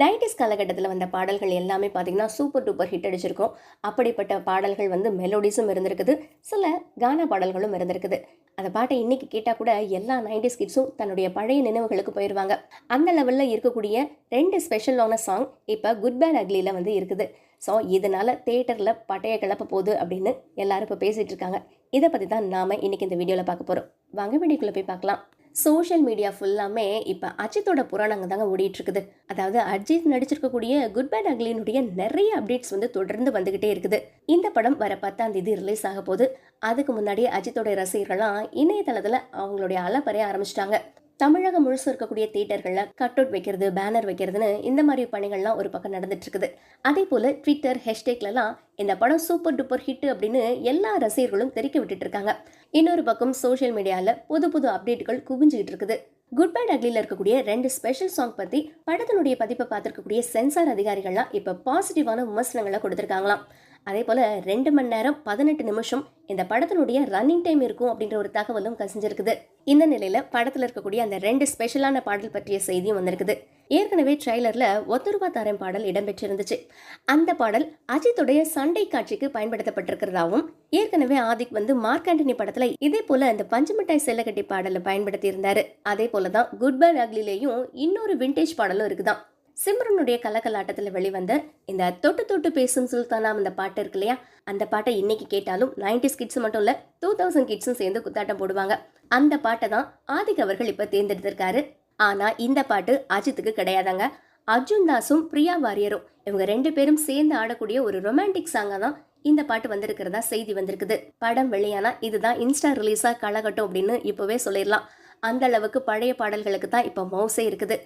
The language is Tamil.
90s காலகட்டத்தில் வந்த பாடல்கள் எல்லாமே பார்த்தீங்கன்னா சூப்பர் டூப்பர் ஹிட் அடிச்சிருக்கும். அப்படிப்பட்ட பாடல்கள் வந்து மெலோடிஸும் இருந்திருக்குது, சில கானா பாடல்களும் இருந்திருக்குது. அந்த பாட்டை இன்னைக்கு கேட்டால் கூட எல்லா 90s கிட்ஸும் தன்னுடைய பழைய நினைவுகளுக்கு போயிடுவாங்க. அந்த லெவலில் இருக்கக்கூடிய 2 ஸ்பெஷலான சாங் இப்போ குட் பேட் அக்லியில் வந்து இருக்குது. ஸோ இதனால தேட்டரில் பட்டைய கிளப்ப போகுது அப்படின்னு எல்லாரும் இப்போ பேசிகிட்டு இருக்காங்க. இதை பற்றி தான் நாம் இன்னைக்கு இந்த வீடியோவில் பார்க்க போகிறோம். வாங்க வீடியோக்குள்ளே போய் பார்க்கலாம். சோஷியல் மீடியா ஃபுல்லாமே இப்போ அஜித்தோட புராணங்க தாங்க ஓடிட்டு இருக்குது. அதாவது அஜித் நடிச்சிருக்கக்கூடிய குட் பேட் அக்லினுடைய நிறைய அப்டேட்ஸ் வந்து தொடர்ந்து வந்துகிட்டே இருக்குது. இந்த படம் வர 10ஆம் தேதி ரிலீஸ் ஆக போகுது. அதுக்கு முன்னாடி அஜித்தோட ரசிகர்கள்லாம் இணையதளத்தில் அவங்களுடைய அலப்பறைய ஆரம்பிச்சிட்டாங்க. தமிழகம் முழுசு இருக்கக்கூடிய தியேட்டர்களில் கட் அவுட் வைக்கிறது, பேனர் வைக்கிறதுன்னு இந்த மாதிரி பணிகள்லாம் ஒரு பக்கம் நடந்துட்டு இருக்குது. அதே போல ட்விட்டர் ஹேஷ்டேக்லலாம் இந்த படம் சூப்பர் டூப்பர் ஹிட் அப்படின்னு எல்லா ரசிகர்களும் தெரிவிக்க விட்டுட்டு இருக்காங்க. இன்னொரு பக்கம் சோஷியல் மீடியாவில் புது புது அப்டேட்டுகள் குவிஞ்சுக்கிட்டு இருக்குது. குட் பேட் அக்லியில் இருக்கக்கூடிய 2 ஸ்பெஷல் சாங் பற்றி படத்தினுடைய பதிப்பை பார்த்துருக்கக்கூடிய சென்சார் அதிகாரிகள்லாம் இப்போ பாசிட்டிவான விமர்சனங்களை கொடுத்துருக்காங்களாம். அதே போல் 2 மணி நேரம் 18 நிமிஷம் இந்த படத்தினுடைய ரன்னிங் டைம் இருக்கும் அப்படின்ற ஒரு தகவலும் கசிஞ்சிருக்குது. இந்த நிலையில் படத்தில் இருக்கக்கூடிய அந்த 2 ஸ்பெஷலான பாடல் பற்றிய செய்தியும் வந்திருக்குது. ஏற்கனவே ட்ரெய்லரில் ஒத்துருவா தாரம் பாடல் இடம்பெற்றிருந்துச்சு. அந்த பாடல் அஜித்துடைய சண்டை காட்சிக்கு பயன்படுத்தப்பட்டிருக்கிறதாவும், ஏற்கனவே ஆதிக் வந்து மார்க் ஆண்டனி படத்தில் இதே போல அந்த பஞ்சுமிட்டாய் செல்லக்கட்டி பாடலை பயன்படுத்தி இருந்தாரு. அதே போலதான் குட் பேட் அக்லிலேயும் இன்னொரு விண்டேஜ் பாடலும் இருக்குதான். சிம்ரனுடைய கலக்கலாட்டத்தில் வெளிவந்த இந்த தொட்டு தொட்டு பேசும் சுல்தானா அந்த பாட்டு இருக்கு இல்லையா, அந்த பாட்டை இன்னைக்கு கேட்டாலும் 90s கிட்ஸ் மட்டும் இல்ல 2000 கிட்ஸும் சேர்ந்து குத்தாட்டம் போடுவாங்க. அந்த பாட்டை தான் ஆதிக் அவர்கள் இப்ப தேர்ந்தெடுத்திருக்காரு. ஆனா இந்த பாட்டு அஜித்துக்கு கிடையாதாங்க. அர்ஜுன் தாஸும் பிரியா வாரியரும் இவங்க 2 பேரும் சேர்ந்து ஆடக்கூடிய ஒரு ரொமான்டிக் சாங்கா தான் இந்த பாட்டு வந்திருக்கிறதா செய்தி வந்திருக்குது. படம் வெளியானா இதுதான் இன்ஸ்டா ரிலீஸா களகட்டும் அப்படின்னு இப்பவே சொல்லிடலாம். அந்த அளவுக்கு பழைய பாடல்களுக்கு தான் இப்ப மவுசே இருக்குது.